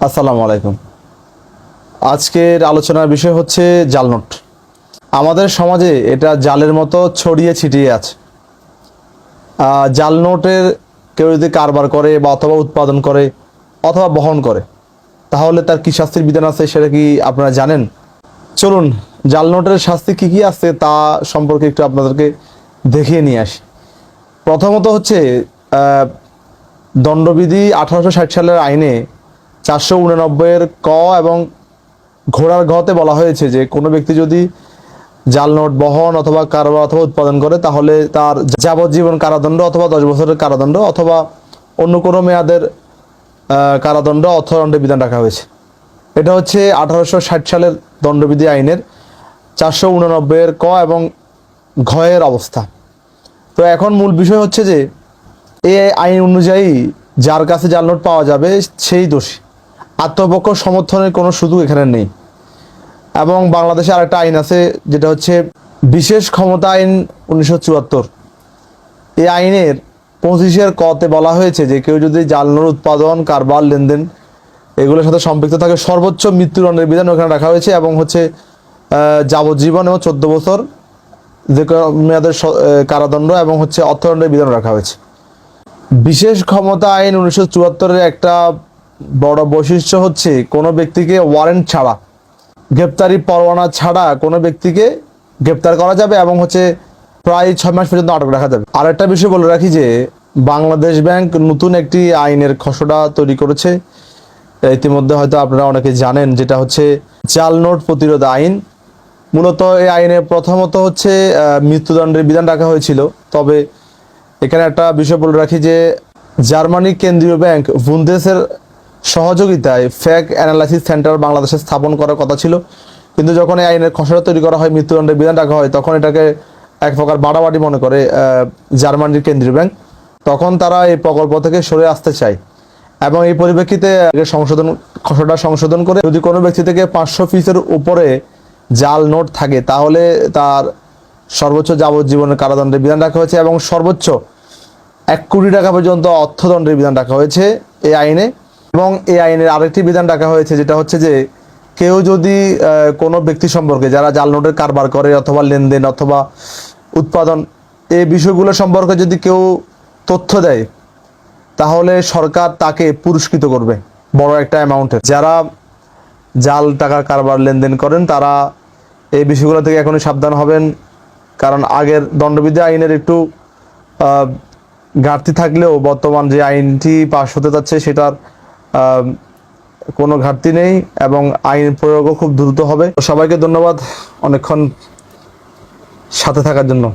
আসসালামু আলাইকুম। আজকের আলোচনার বিষয় হচ্ছে জাল নোট। আমাদের সমাজে এটা জালের মতো ছড়িয়ে ছিটিয়ে আছে। জাল নোটের কেউ যদি কারবার করে বা অথবা উৎপাদন করে অথবা বহন করে, তাহলে তার কি শাস্তির বিধান আছে সেটা কি আপনারা জানেন? চলুন জাল নোটের শাস্তি কি কি আছে তা সম্পর্কে একটু আপনাদেরকে দেখিয়ে নিয়ে আসি। প্রথমত হচ্ছে দণ্ডবিধি 1860 সালের আইনে 489 ক এবং ঘোড়ার ঘতে বলা হয়েছে যে কোনো ব্যক্তি যদি জাল নোট বহন অথবা কারবার অথবা উৎপাদন করে তাহলে তার যাবজ্জীবন কারাদণ্ড অথবা 10 বছরের কারাদণ্ড অথবা অন্য কোনো মেয়াদের কারাদণ্ড অর্থদণ্ডের বিধান রাখা হয়েছে। এটা হচ্ছে 1860 সালের দণ্ডবিধি আইনের 489 ক এবং ঘয়ের অবস্থা। তো এখন মূল বিষয় হচ্ছে যে এই আইন অনুযায়ী যার কাছে জাল নোট পাওয়া যাবে সেই দোষী, আত্মপক্ষ সমর্থনের কোনো সুযোগ এখানে নেই। এবং বাংলাদেশে আরেকটা আইন আছে যেটা হচ্ছে বিশেষ ক্ষমতা আইন 1974। এই আইনের 25 কতে বলা হয়েছে যে কেউ যদি জাল নোট উৎপাদন কারবার লেনদেন এগুলোর সাথে সম্পৃক্ত থাকে সর্বোচ্চ মৃত্যুদণ্ডের বিধান ওখানে রাখা হয়েছে এবং হচ্ছে যাবজ্জীবন এবং 14 বছর যে মেয়াদের কারাদণ্ড এবং হচ্ছে অর্থদণ্ডের বিধান রাখা হয়েছে। বিশেষ ক্ষমতা আইন 1974-এর একটা বড় বৈশিষ্ট্য হচ্ছে কোনো ব্যক্তিকে ওয়ারেন্ট ছাড়া, গ্রেপ্তারি পরোয়ানা ছাড়া কোনো ব্যক্তিকে গ্রেপ্তার করা যাবে এবং হচ্ছে প্রায় 6 মাস পর্যন্ত আটক রাখা যাবে। আর একটা বিষয় বলে রাখি যে বাংলাদেশ ব্যাংক নতুন একটি আইনের খসড়া তৈরি করেছে, ইতিমধ্যে হয়তো আপনারা অনেকে জানেন, যেটা হচ্ছে জাল নোট প্রতিরোধ আইন। মূলত এই আইনে প্রথমত হচ্ছে মৃত্যুদণ্ডের বিধান রাখা হয়েছিল। তবে এখানে একটা বিষয় বলে রাখি যে জার্মানি কেন্দ্রীয় ব্যাংক বুন্দেসের সহযোগিতায় ফ্যাক অ্যানালাইসিস সেন্টার বাংলাদেশে স্থাপন করার কথা ছিল, কিন্তু যখন এই আইনের খসড়া তৈরি করা হয়, মৃত্যুদণ্ডের বিধান রাখা হয়, তখন এটাকে এক প্রকার বাড়াবাড়ি মনে করে জার্মানির কেন্দ্রীয় ব্যাংক। তখন তারা এই প্রকল্প থেকে সরে আসতে চায় এবং এই পরিপ্রেক্ষিতে খসড়া সংশোধন করে যদি কোনো ব্যক্তি থেকে 500 পিসের উপরে জাল নোট থাকে তাহলে তার সর্বোচ্চ যাবজ্জীবনের কারাদণ্ডের বিধান রাখা হয়েছে এবং সর্বোচ্চ 1 কোটি টাকা পর্যন্ত অর্থদণ্ডের বিধান রাখা হয়েছে এই আইনে। এবং এই আইনের আরেকটি বিধান রাখা হয়েছে যেটা হচ্ছে যে কেউ যদি কোনো ব্যক্তি সম্পর্কে যারা জাল নোটের কারবার করে অথবা লেনদেন অথবা উৎপাদন এই বিষয়গুলো সম্পর্কে যদি কেউ তথ্য দেয় তাহলে সরকার তাকে পুরস্কৃত করবে বড় একটা অ্যামাউন্টের। যারা জাল টাকার কারবার লেনদেন করেন তারা এই বিষয়গুলো থেকে এখনই সাবধান হবেন, কারণ আগের দণ্ডবিধি আইনের একটু ঘাটতি থাকলেও বর্তমান যে আইনটি পাশ হতে যাচ্ছে সেটার কোনো ঘাটতি নেই এবং আইন প্রয়োগও খুব দ্রুত হবে। সবাইকে ধন্যবাদ অনেকক্ষণ সাথে থাকার জন্য।